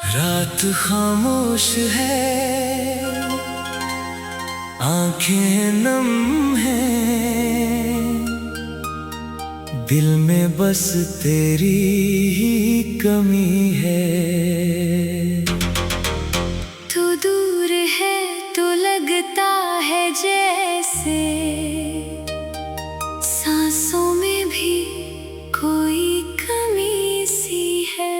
रात खामोश है, आंखें नम हैं, दिल में बस तेरी ही कमी है। तू दूर है तो लगता है जैसे सांसों में भी कोई कमी सी है।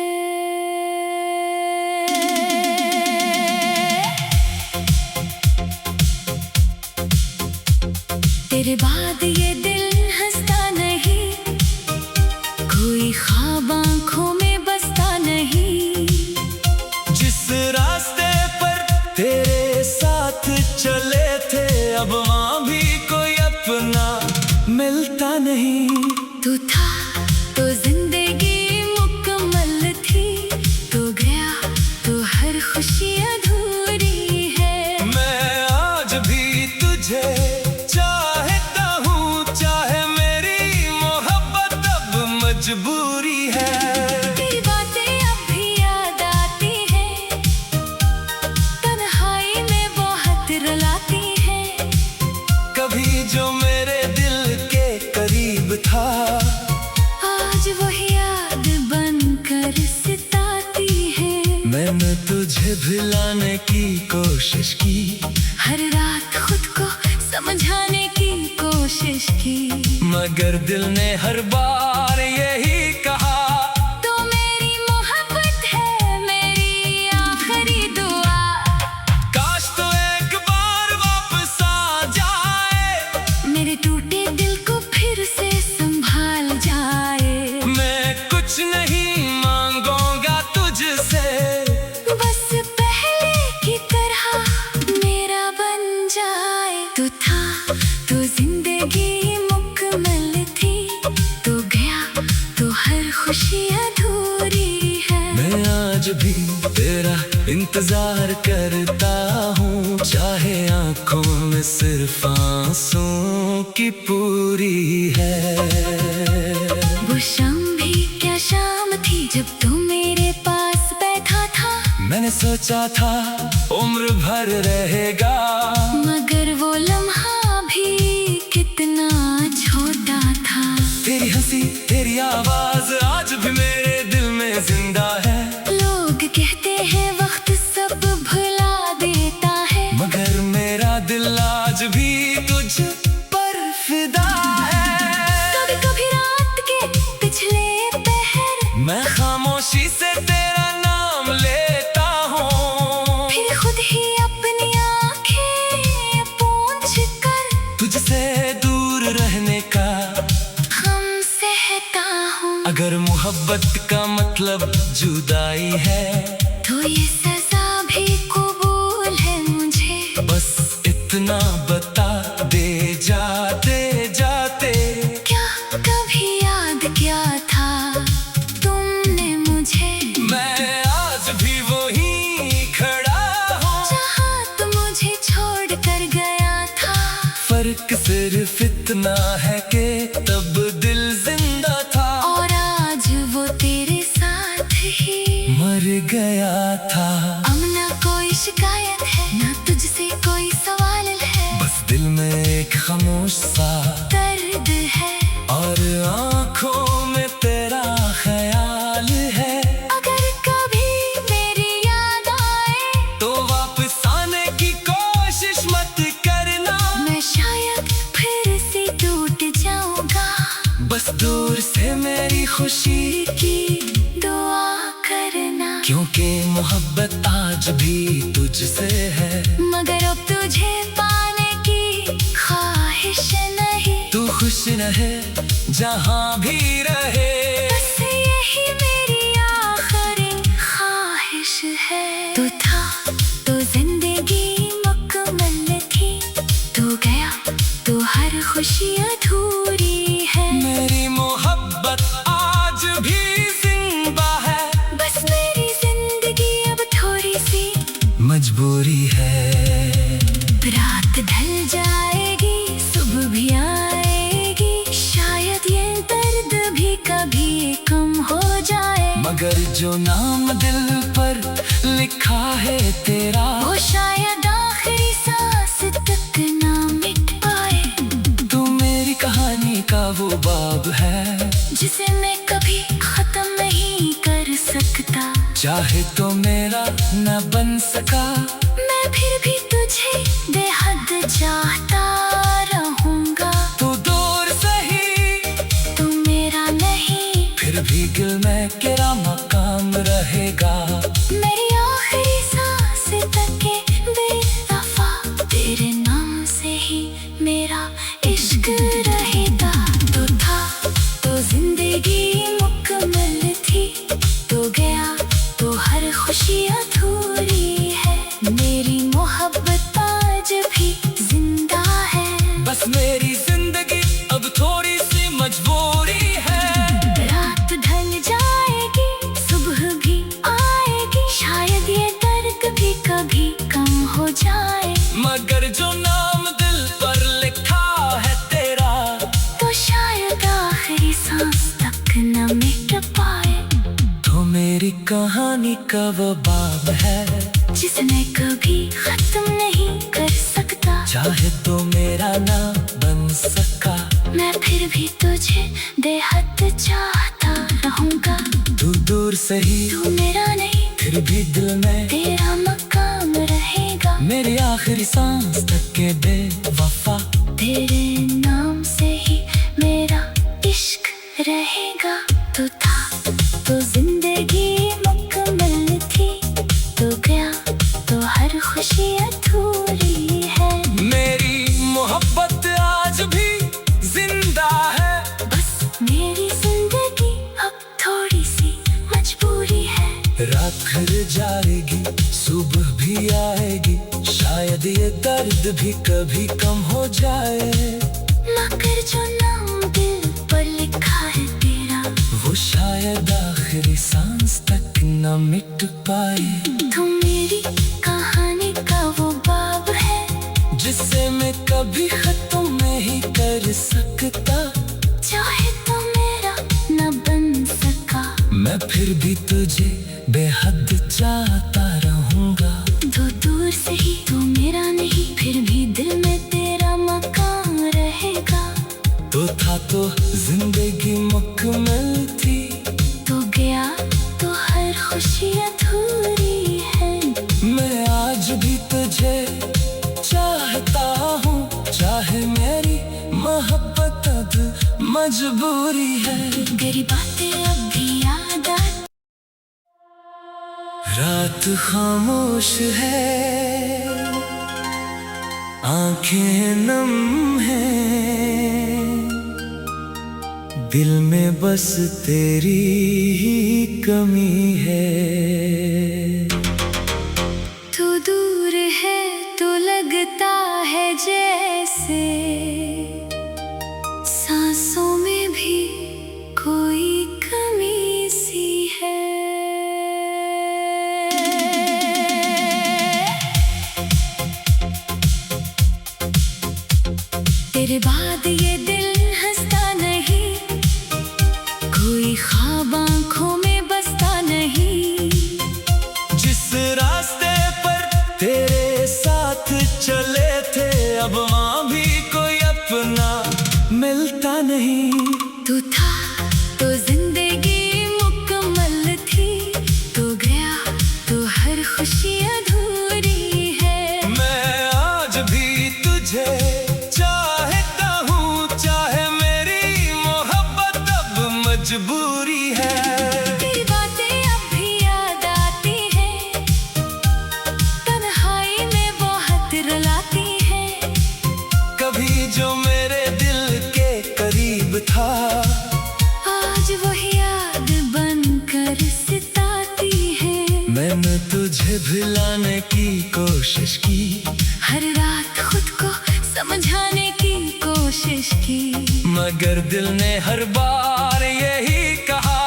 तेरे बाद ये दिल हंसता नहीं, कोई ख्वाब आंखों में बसता नहीं। जिस रास्ते पर तेरे साथ चले थे, अब वहाँ भी कोई अपना मिलता नहीं। तू था तो जिंदगी मुकम्मल थी, तू गया तो हर खुशी अधूरी है। मैं आज भी तुझे चाहता हूँ, चाहे मेरी मोहब्बत अब मजबूरी है। तेरी बातें अब भी याद आती हैं, तन्हाई में बहुत रुलाती हैं। कभी जो मेरे दिल के करीब था, आज वही याद बनकर सताती है। मैंने तुझे भुलाने की कोशिश की, हर रात खुद को समझाने की कोशिश की, मगर दिल ने हर बार यही कहा, तो मेरी मोहब्बत है मेरी आखिरी दुआ। काश तो एक बार वापस आ जाए, मेरे टूटे दिल को फिर से संभाल जाए। मैं कुछ नहीं मांगूंगा तुझसे, बस पहले की तरह मेरा बन जाए। तू था तो जिंदगी मुकम्मल थी, तू गया तो हर खुशी अधूरी है। मैं आज भी तेरा इंतजार करता हूँ, चाहे आंखों में सिर्फ आंसुओं की पूरी है। वो शाम भी क्या शाम थी जब तू मेरे पास बैठा था। मैंने सोचा था उम्र भर रहेगा, मगर वो लम्हा भी कितना छोटा था। तेरी हंसी तेरी आवाज आज भी मेरे दिल में जिंदा है। लोग कहते हैं वक्त सब भुला देता है, मगर मेरा दिल आज भी तुझ पर फिदा है। कभी कभी रात के पिछले पहर मैं खामोशी से तेरा नाम लेता हूँ, फिर खुद ही अपनी आंखें पोंछ कर तुझसे दूर रहने का। हम सहता हूँ। अगर मोहब्बत का मतलब जुदाई है, तो ये सजा भी कबूल है मुझे। बस इतना बता दे जाते जाते, क्या कभी याद किया था तुमने मुझे? मैं आज भी वहीं खड़ा हूँ, जहाँ तुम मुझे छोड़ कर गया था। फर्क सिर्फ इतना है कि तब दिल जिंदा था, और आज वो तेरे साथ ही मर गया था। अब ना कोई शिकायत है, ना तुझसे कोई सवाल है। बस दिल में एक खामोश सा दर्द है, और आंखों में तेरा ख्याल है। अगर कभी मेरी याद आए तो वापस आने की कोशिश मत करना, मैं शायद फिर से टूट जाऊंगा। बस दूर से मेरी खुशी की दुआ करना, क्योंकि मोहब्बत आज भी तुझसे है। मगर अब तुझे पाने की ख्वाहिश नहीं। तू खुश रहे जहाँ भी रहे, बस यही मेरी आखिरी ख्वाहिश है। तू था तो जिंदगी मुकम्मल थी, तू गया तो हर खुशी अधूरी है। मेरी मोहब्बत आज भी जिंदा है, बस मेरी जिंदगी अब थोड़ी सी मजबूरी है। रात ढल जाएगी, सुबह भी आएगी, शायद ये दर्द भी कभी जो नाम दिल पर लिखा है तेरा, वो शायद आखिरी सांस तक ना मिट पाए। तू मेरी कहानी का वो बाब है जिसे मैं कभी खत्म नहीं कर सकता। चाहे तो मेरा न बन सका, मैं फिर भी तुझे बेहद चाहता रहूंगा। तू दूर सही तू मेरा नहीं, फिर भी दिल में तेरा मकाम रहेगा। मेरी आखिरी सांस तक के बेवफा, तेरे नाम से ही मेरा इश्क रहेगा। तो था तो जिंदगी मुकम्मल थी, तो गया तो हर खुशी अधूरी है। मेरी मोहब्बत आज भी जिंदा है, बस मेरी जिंदगी अब थोड़ी सी मजबूरी है। रात ढल जाएगी सुबह भी आएगी, शायद ये दर्द भी कभी कम हो जाए। मगर जो नाम दिल पर लिखा है तेरा, तो शायद आखिरी सांस तक न मिट पाए। तो मेरी कहानी का वो बाब है जिसने कभी खत्म नहीं कर सकता। चाहे तो मेरा ना बन सका, मैं फिर भी तुझे बेहद चाहता रहूंगा। तू दूर सही तू मेरा नहीं, फिर भी दिल में तेरा मकाम रहेगा। मेरी आखिरी सांस तक के बेवफा, तेरे नाम से ही मेरा इश्क रहेगा। तो था तो जिंदगी मुकम्मल थी, तो गया तो हर खुशी अधूरी है। मेरी मोहब्बत आज भी जिंदा है, बस मेरी जिंदगी अब थोड़ी सी मजबूरी है। रात फिर जाएगी सुबह भी आएगी, शायद ये दर्द भी कभी कम हो जाए। मगर जो नाम दिल पर लिखा है तेरा, वो शायद आखिरी सांस तक न मिट पाए। तू मेरी कहानी का वो बाब है जिससे मैं कभी खत्म नहीं कर सकता। चाहे तो मेरा न बन सका, मैं फिर भी तुझे बेहद चाहता रहूंगा। तो दूर से ही तू मेरा नहीं, फिर भी दिल में तेरा मकाम रहेगा। तो था तो जिंदगी मुकम्मल थी, तो गया तो हर खुशी अधूरी है। मैं आज भी तुझे चाहता हूँ, चाहे मेरी मोहब्बत अब मजबूरी है। गरी बातें अब भी याद आती, रात खामोश है, आंखें नम हैं, दिल में बस तेरी ही कमी है। तू दूर है तो लगता है जैसे सांसों में भी कोई कमी सी है। तेरे बाद ये दिल हंसता नहीं, कोई ख्वाब आंखों में बसता नहीं। जिस रास्ते पर तेरे साथ चले थे, अब वहाँ भी कोई अपना मिलता नहीं। तू था तो जिंदगी मुकम्मल थी, तो गया तो हर खुशी अधूरी है। मैं आज भी तुझे चाहता हूँ, चाहे मेरी मोहब्बत अब मजबूरी है। तेरी बातें अब भी याद आती हैं, तन्हाई में बहुत रुलाती हैं। कभी जो मेरे दिल के करीब था, आज वही याद बनकर सताती है। मैंने तुझे भुलाने की कोशिश की, हर रात खुद को समझाने की कोशिश की, मगर दिल ने हर बार यही कहा,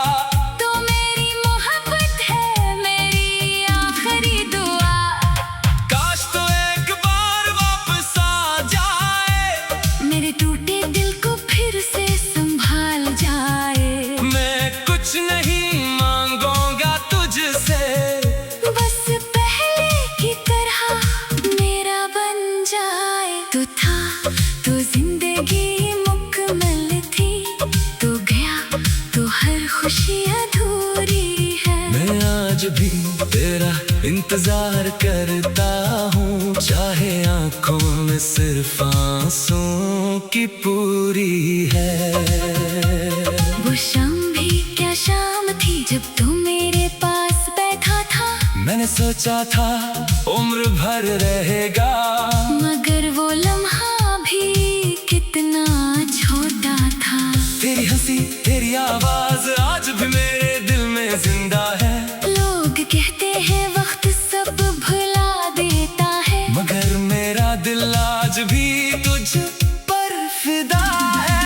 तो मेरी मोहब्बत है मेरी आखिरी दुआ। काश तो एक बार वापस आ जाए, मेरे टूटे दिल को फिर से संभाल जाए। मैं कुछ नहीं मांगूंगा आज भी तेरा इंतजार करता हूँ, चाहे आंखों में सिर्फ आंसुओं की पूरी है। वो शाम भी क्या शाम थी जब तू मेरे पास बैठा था। मैंने सोचा था उम्र भर रहेगा, मगर वो लम्हा भी कितना छोटा था। तेरी हंसी तेरी आवाज आज भी मेरे दिल में जिंदा है। लोग कहते हैं वक्त सब भुला देता है, मगर मेरा दिल आज भी तुझ पर फिदा है।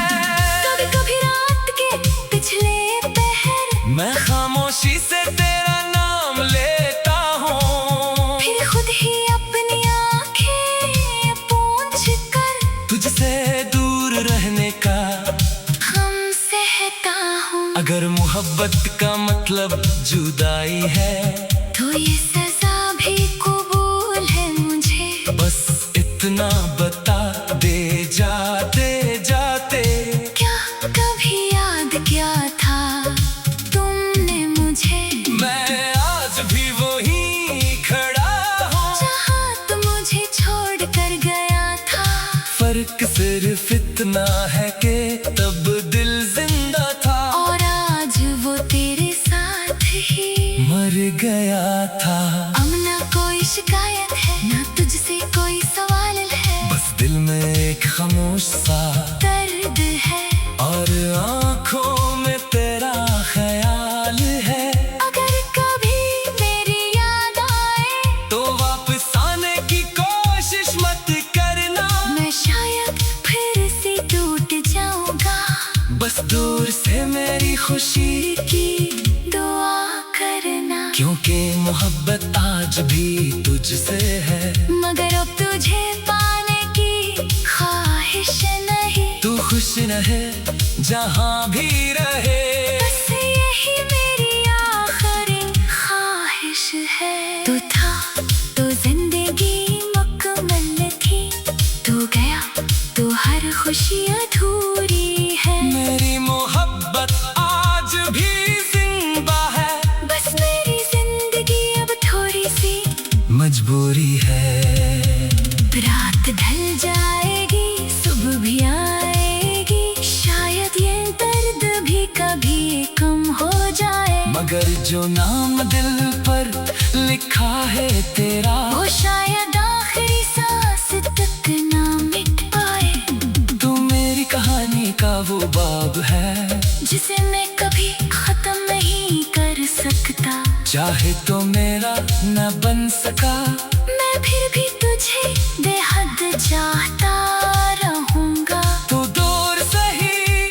कभी कभी रात के पिछले पहर मैं खामोशी से तेरा नाम लेता हूँ, फिर खुद ही अपनी आंखें पोंछ कर तुझसे दूर रहने का हम सहता हूँ। अगर मोहब्बत का मतलब जुदाई है, तो ये सजा भी कबूल है मुझे। बस इतना बता दे जाते जाते, क्या कभी याद किया था तुमने मुझे। मैं आज भी वहीं खड़ा हूँ जहाँ तुम मुझे छोड़ कर गया था। फर्क सिर्फ इतना है कि तब दिल जिंदा था और आज वो तेरे साथ ही मर गया था। अब ना कोई शिकायत है ना तुझसे कोई सवाल है, बस दिल में एक खामोश सा दर्द है और आंखों में तेरा ख्याल है। अगर कभी मेरी याद आए तो वापस आने की कोशिश मत करना, मैं शायद फिर से टूट जाऊंगा। बस दूर से मेरी खुशी की दुआ करना, क्योंकि मोहब्बत आज भी तुझसे है। मगर अब तुझे पाने की ख्वाहिश नहीं। तू खुश रहे जहाँ भी रहे, बस यही मेरी आखिरी ख्वाहिश है। तू था तो जिंदगी मुकम्मल थी, तू गया तो हर खुशी अधूरी है। मेरी मोहब्बत आज भी जिंदा है, बस मेरी जिंदगी अब थोड़ी सी मजबूरी है। रात ढल जाएगी सुबह भी आएगी, शायद ये दर्द भी कभी कम हो जाए। मगर जो नाम दिल पर लिखा है तेरा, वो शायद आखिरी सांस तक ना मिट पाए। तू मेरी कहानी का वो बाब है, जिसे मैं कभी खत्म नहीं कर सकता। चाहे तो मेरा न बन सका, मैं फिर भी तुझे बेहद चाहता रहूंगा। तू दूर सही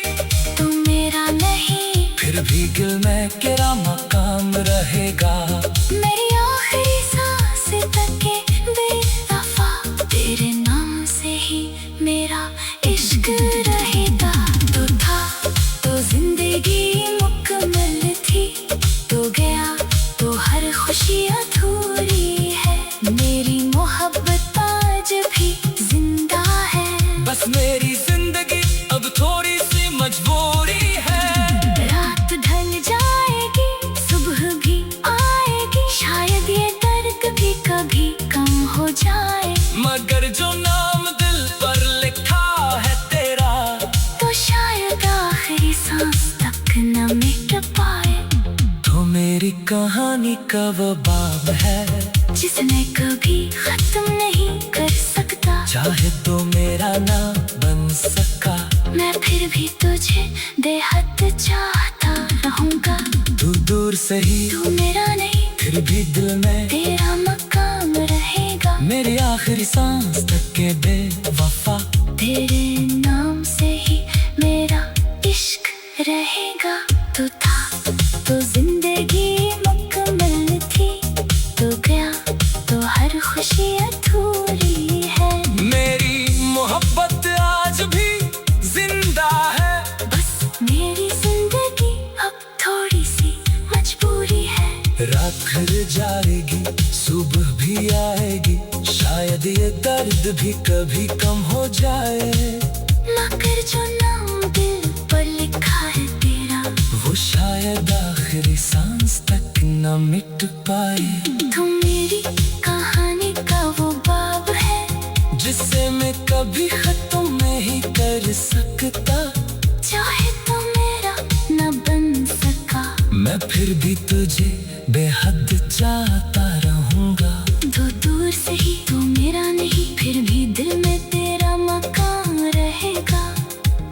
तू मेरा नहीं, फिर भी दिल में तेरा मकाम रहेगा। मेरी आखिरी सांस तक के बेवफा, तेरे नाम से ही मेरा इश्क रहेगा। तो था तो जिंदगी मुकम्मल थी, तो गया तो हर खुशी अधूरी है। मेरी मोहब्बत आज भी जिंदा है, बस मेरी जिंदगी अब थोड़ी सी मजबूरी है। रात ढल जाएगी सुबह भी आएगी, शायद ये दर्द भी कभी कम हो जाए। मगर जो नाम दिल पर लिखा है तेरा, तो शायद आखिरी सांस तक न मिट पाए। तो मेरी कहानी का वो बाब है, जिसने कभी खत्म नहीं कर सकता। चाहे तो मेरा ना बन सका, मैं फिर भी तुझे बेहद चाहता रहूंगा। तू दूर से ही तू मेरा नहीं, फिर भी दिल में तेरा मकाम रहेगा। मेरी आखिरी सांस तक के बेवफा, तेरे नाम से ही मेरा इश्क रहेगा। तू था तो जिंदगी मुकम्मल थी, तो गया तो हर खुशी अधूरी है। मेरी मोहब्बत आज भी जिंदा है, बस मेरी जिंदगी अब थोड़ी सी मजबूरी है। रात फिर जाएगी सुबह भी आएगी, शायद ये दर्द भी कभी कम हो जाए। मगर जो नाम दिल पर लिखा है तेरा, वो शायद आखिरी सांस तक न न मिट पाए। तुम मेरी कहानी का वो बाब है जिसे मैं कभी खत्म नहीं कर सकता। चाहे तो मेरा न बन सका, मैं फिर भी तुझे बेहद चाहता रहूंगा। तो दूर से ही तू मेरा नहीं, फिर भी दिल में तेरा मकान रहेगा।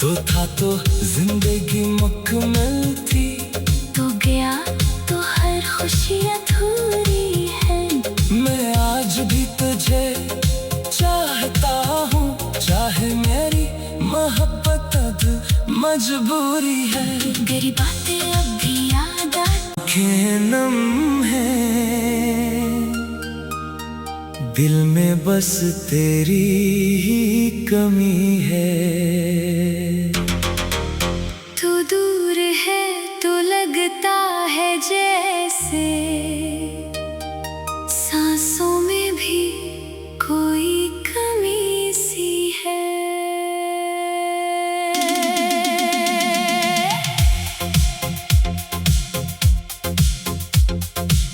तो था तो जिंदगी मुकम्मल थी, तो गया तो हर खुशी अधूरी है। मैं आज भी तुझे चाहता हूँ, चाहे मेरी मोहब्बत अब मजबूरी है। तेरी बातें अब भी याद आँखें नम है, दिल में बस तेरी ही कमी है। तू दूर है तो लगता है जैसे सांसों में भी कोई कमी सी है।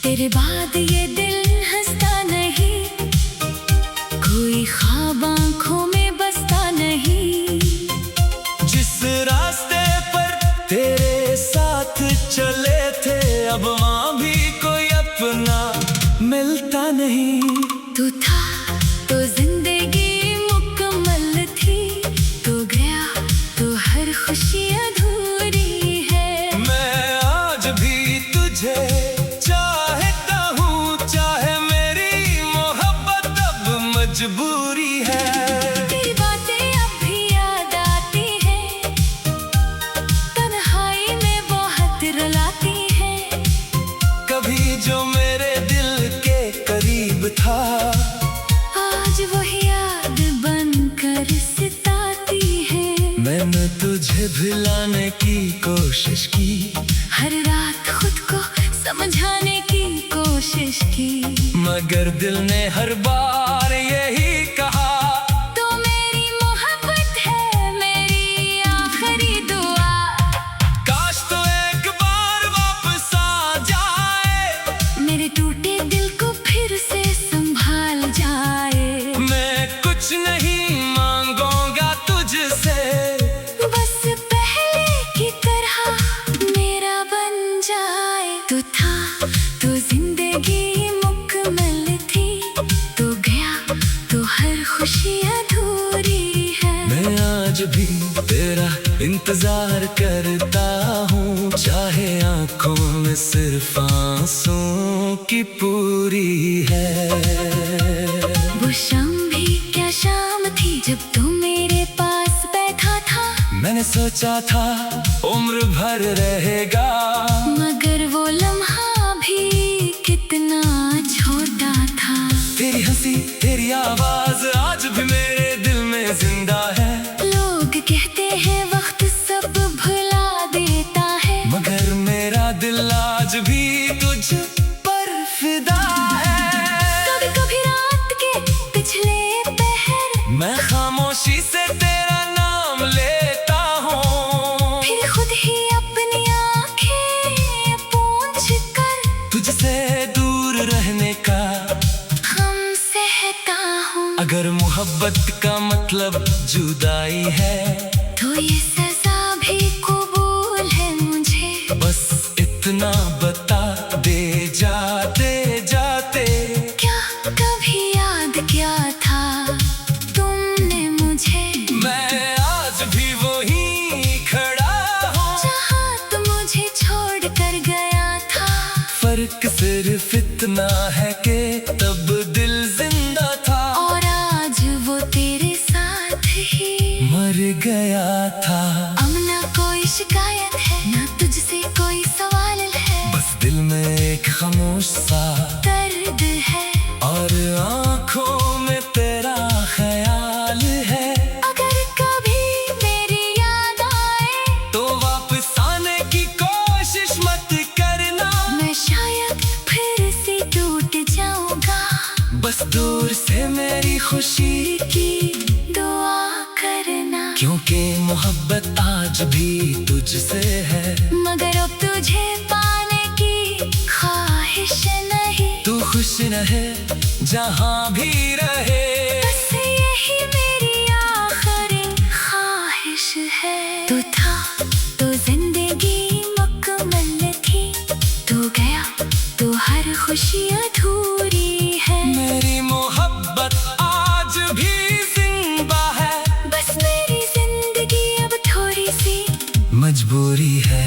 तेरे बाद ये दिल हंसता नहीं, कोई ख्वाब आंखों में बसता नहीं। जिस रास्ते पर तेरे साथ चले थे, अब वहाँ भी कोई अपना मिलता नहीं। तू था तो जिंदगी मुकम्मल थी, तो गया तो हर खुशी अधूरी है। मैं आज भी तुझे चाहता हूँ, चाहे मेरी मोहब्बत अब मजबूरी है। तेरी बातें अब भी याद आती हैं, तन्हाई में बहुत रुलाती हैं। कभी जो मेरे दिल के करीब था, आज वही याद बनकर सताती है। मैंने तुझे भुलाने की कोशिश की, हर रात खुद को समझाने की कोशिश की, मगर दिल ने हर बार यही कहा। तो मेरी मोहब्बत है मेरी आखिरी दुआ। काश तो एक बार वापस आ जाए, मेरे टूटे दिल को फिर से संभाल जाए। मैं कुछ नहीं मांगूंगा तुझसे, बस पहले की तरह मेरा बन जाए। तू था तो जिंदगी मुकम्मल थी, तो गया तो हर खुशी अधूरी है। मैं आज भी तेरा इंतजार करता हूँ, चाहे आंखों में सिर्फ आंसू की पूरी है। वो शाम भी क्या शाम थी जब तू मेरे पास बैठा था। मैंने सोचा था उम्र भर रहेगा, मगर वो लम्हा भी कितना छोटा था। तेरी हंसी तेरी आवाज आज भी मेरे दिल में जिंदा है। लोग कहते हैं वक्त सब भुला देता है, मगर मेरा दिल आज भी तुझ पर फिदा है। कभी कभी रात के पिछले पहर मैं खामोशी से तेरा नाम लेता हूँ, फिर खुद ही अपनी आंखें पोंछ कर तुझसे दूर रहने का। हम सहता हूँ। अगर मोहब्बत का मतलब जुदाई है, तो ये सजा भी कबूल है मुझे। बस इतना बता दे जाते जाते। क्या कभी याद क्या था तुमने मुझे? मैं आज भी वहीं खड़ा हूँ, जहाँ तुम मुझे छोड़ कर गया था। फर्क सिर्फ इतना है कि तब दिल जिंदा था, और आज वो तेरे साथ ही मर गया था। अब ना कोई शिकायत है, ना तुझसे कोई सवाल है। बस दिल में एक खामोश सा दर्द है, और आंखों में तेरा ख्याल है। अगर कभी मेरी याद आए तो वापस आने की कोशिश मत करना, मैं शायद फिर से टूट जाऊंगा। बस दूर से मेरी खुशी की दुआ करना, क्योंकि मोहब्बत आज भी तुझसे है। मगर अब तुझे पाने की ख्वाहिश खुश रहे जहाँ भी रहे। बस यही मेरी आखिरी ख्वाहिश है। तू था तो जिंदगी मुकम्मल थी, तू गया तो हर खुशी अधूरी है। मेरी मोहब्बत आज भी जिंदा है, बस मेरी जिंदगी अब थोड़ी सी मजबूरी है।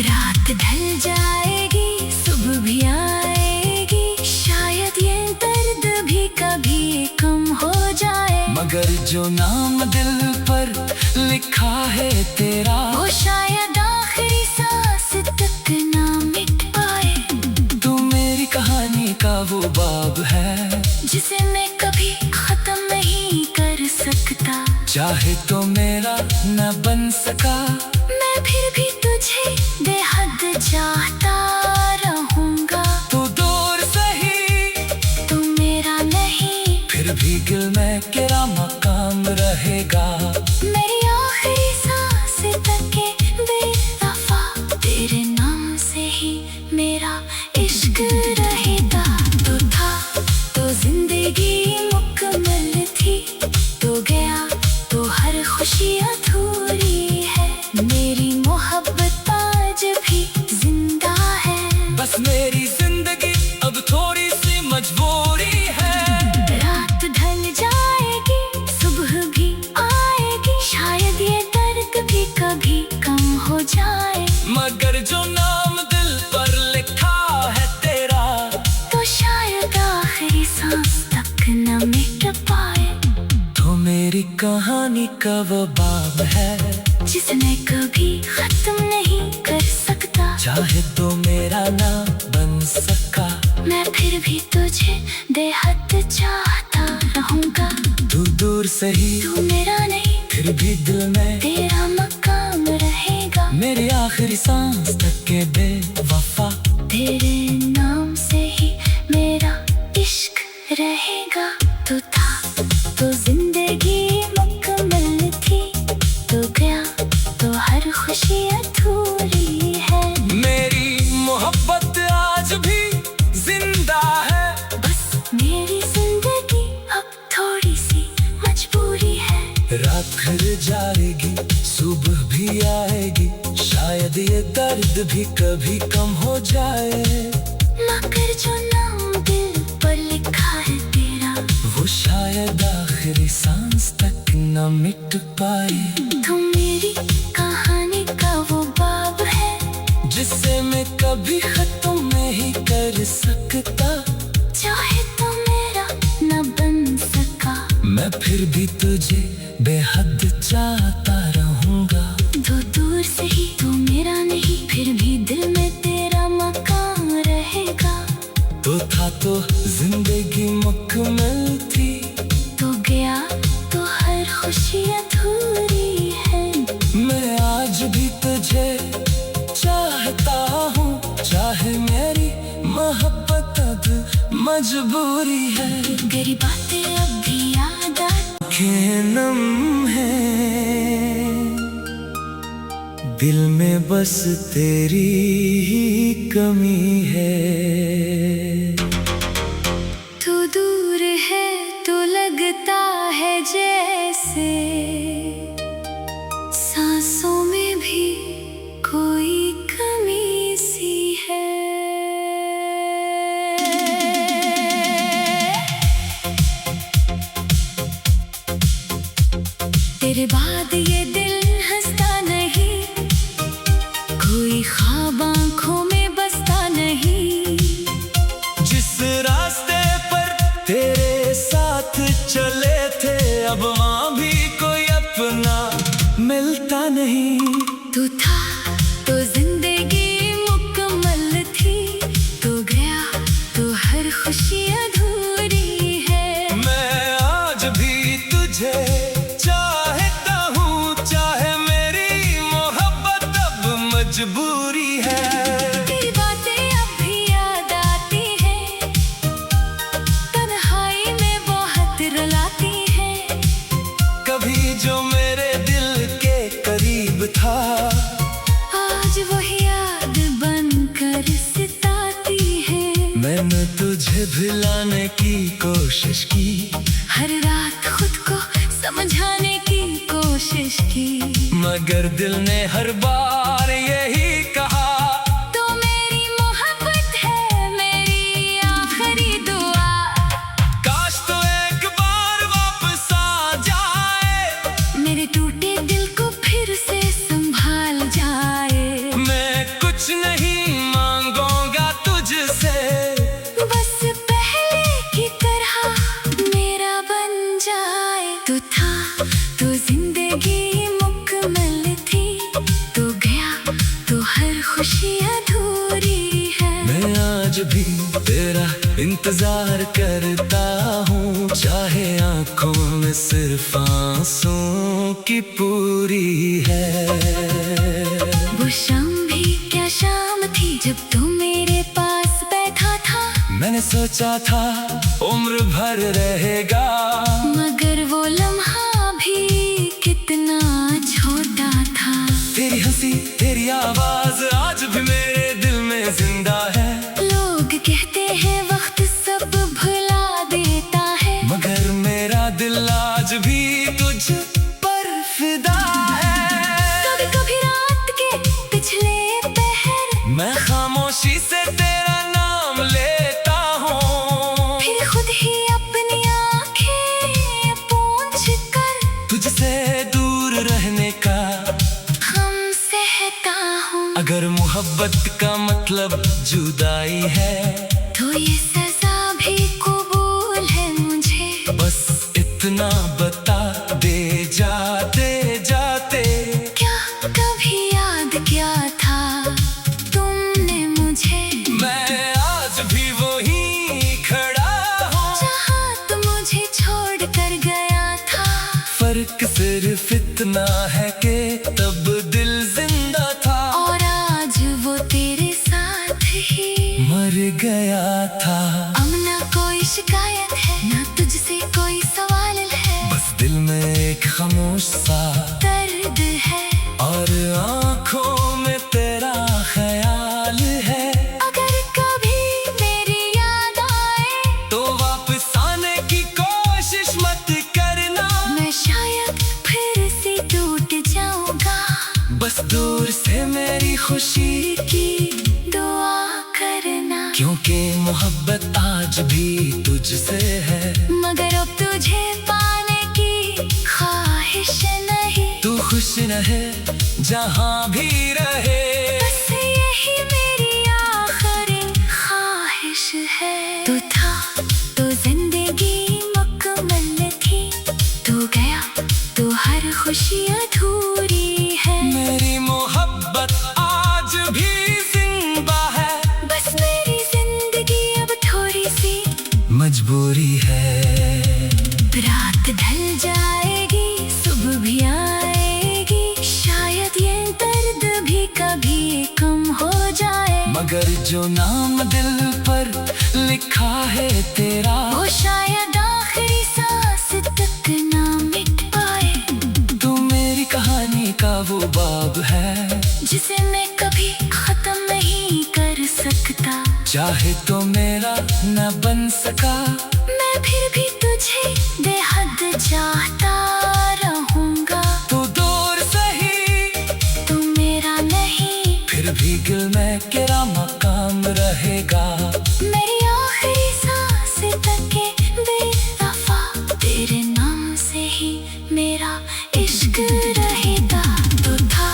रात ढल जाएगी, सुबह भी आएगी, शायद ये दर्द भी कभी कम हो जाए। मगर जो नाम दिल पर लिखा है तेरा, वो शायद आखिरी सांस तक ना मिट पाए। तू मेरी कहानी का वो बाब है, जिसे मैं कभी खत्म नहीं कर सकता। चाहे तो मेरा न बन सका, मैं फिर भी तुझे बेहद चाहता रहूंगा। तू दूर सही तू मेरा नहीं, फिर भी दिल में तेरा मकाम रहेगा। मेरी आखिरी सांस तक के बेवफा, तेरे नाम से ही मेरा इश्क रहेगा। तो था तो जिंदगी मुकम्मल थी, तो गया तो हर खुशी अधूरी है। मेरी मोहब्बत आज भी जिंदा है, बस मेरी जिंदगी अब थोड़ी सी मजबूरी है। रात ढल जाएगी, सुबह भी आएगी, शायद ये दर्द भी कभी कम हो जाए। मगर जो नाम दिल पर लिखा है तेरा, तो शायद आखिरी सांस तक न मिट पाए। तो मेरी कहानी का वो बाब है, जिसने कभी खत्म नहीं कर सकता। चाहे तो मेरा ना बन सका, मैं फिर भी तुझे बेहद चाहता रहूंगा। तू दूर सही तू मेरा नहीं, फिर भी दिल में तेरा मकाम रहेगा। मेरी आखिरी सांस तक के बेवफा, तेरे नाम से ही मेरा इश्क रहेगा। तू था तो जिंदगी मुकम्मल थी, तो गया तो हर खुशी अधूरी है। मेरी मोहब्बत आज भी जिंदा है, बस मेरी जिंदगी अब थोड़ी सी मजबूरी है। रात फिर जाएगी, सुबह भी आएगी, शायद ये दर्द भी कभी कम हो जाए। मगर जो नाम दिल पर लिखा है तेरा, वो शायद आखिरी सांस तक न मिट पाए। तू मेरी कहानी का वो बाब है, जिसे मैं कभी खत्म नहीं कर सकता। चाहे तो मेरा न बन सका, मैं फिर भी तुझे बेहद चाहता रहूंगा। तो दूर से ही तू मेरा नहीं, फिर भी दिल में तेरा मकाम रहेगा। तो था तो जिंदगी मुकम्मल थी, तो गया तो हर खुशी अधूरी है। मैं आज भी तुझे चाहता हूँ, चाहे मेरी मोहब्बत अब मजबूरी है। गरी बातें अब भी याद आँखें नम है, दिल में बस तेरी ही कमी है। तू दूर है तो लगता है जैसे सांसों में भी कोई कमी सी है। तेरे बाद ये दिल हंसता नहीं, कोई ख्वाब आंखों में बसता नहीं। जिस रास्ते पर तेरे साथ चले थे, अब वहाँ भी कोई अपना मिलता नहीं। तू था तो जिंदगी मुकम्मल थी, तो गया तो हर खुशी अधूरी है। मैं आज भी तुझे चाहता हूँ, भुलाने की कोशिश की, हर रात खुद को समझाने की कोशिश की, मगर दिल ने हर बार यही कहा, तो मेरी मोहब्बत है मेरी आखिरी दुआ। काश तो एक बार वापस आ जाए, मेरे टूटे दिल को फिर से संभाल जाए। मैं कुछ नहीं मांगूंगा तुझसे, बस पहले की तरह मेरा बन जाए। तू था तो जिंदगी मुकम्मल थी, तू गया तो हर खुशी अधूरी है। मैं आज भी तेरा इंतजार करता हूँ, चाहे आंखों में सिर्फ आंसुओं की पूरी है। वो शाम भी क्या शाम थी जब तू मेरे पास बैठा था, मैंने सोचा था उम्र भर रहेगा, मगर वो लम्हा भी कितना छोटा था। तेरी हंसी तेरी आवाज आज भी मेरे दिल में जिंदा है। लोग कहते हैं वक्त सब भुला देता है, मगर मेरा दिल आज भी तुझ पर फिदा है। कभी कभी रात के पिछले पहर मैं खामोशी से तेरा नाम लेता हूँ, फिर खुद ही अपनी आंखें पोंछ कर तुझसे दूर रहने का हम सहता हूँ। अगर मोहब्बत का मतलब जुदाई है, तो ये सजा भी कबूल है मुझे। बस इतना बता दे जाते जाते, क्या कभी याद क्या था तुमने मुझे, मैं आज भी वहीं खड़ा हूँ, जहाँ तुम मुझे छोड़ कर गया था। फर्क सिर्फ इतना है कि तब दिल जिंदा था, और आज वो तेरे साथ ही मर गया था। अब ना कोई शिकायत है ना तुझसे कोई सवाल है, बस दिल में एक खामोश सा दर्द है और आंखों में तेरा ख्याल है। अगर कभी मेरी याद आए तो वापस आने की कोशिश मत करना, मैं शायद फिर से टूट जाऊंगा। बस दूर से मेरी खुशी की दुआ करना, क्योंकि मोहब्बत आज भी तुझसे है, मगर अब तुझे पाने की ख्वाहिश नहीं। तू खुश रहे जहाँ भी रहे, बस यही मेरी आखिरी ख्वाहिश है। तू था तो जिंदगी मुकम्मल थी, तू गया तो हर खुशी अधूरी है। मेरी मोहब्बत आज भी जिंदा है, बस मेरी जिंदगी अब थोड़ी सी मजबूरी है। रात ढल जाएगी सुबह भी आएगी, शायद ये दर्द भी कभी कम हो जाए, मगर जो नाम दिल पर लिखा है तेरा, वो शायद आखिरी सांस तक ना मिट पाए। तू मेरी कहानी का वो बाब है, जिसे मैं कभी खत्म नहीं कर सकता। चाहे तो मेरा न बन सका, मैं फिर भी तुझे बेहद चाहता रहूंगा। तू दूर सही तू मेरा नहीं, फिर भी दिल में तेरा मकाम रहेगा। मेरी आखिरी सांस तक के बेवफा, तेरे नाम से ही मेरा इश्क रहेगा। तो था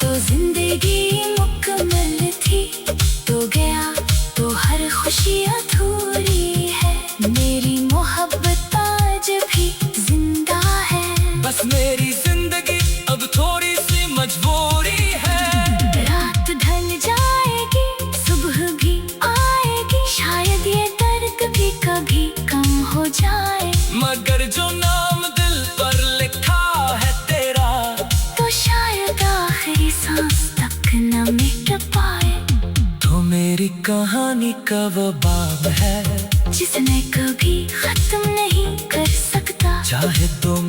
तो जिंदगी मुकम्मल थी, तो गया तो हर खुशी अधूरी है। मेरी मोहब्बत आज भी जिंदा है, बस मेरी जिंदगी अब थोड़ी सी मजबूरी है। रात ढल जाएगी सुबह भी आएगी, शायद ये दर्द भी कभी कम हो जाए, मगर जो नाम दिल पर लिखा है तेरा, तो शायद आखिरी सांस तक न मिट पाए। तो मेरी कहानी का वो बाब है, जिसने कभी खत्म नहीं कर सकता। चाहे तो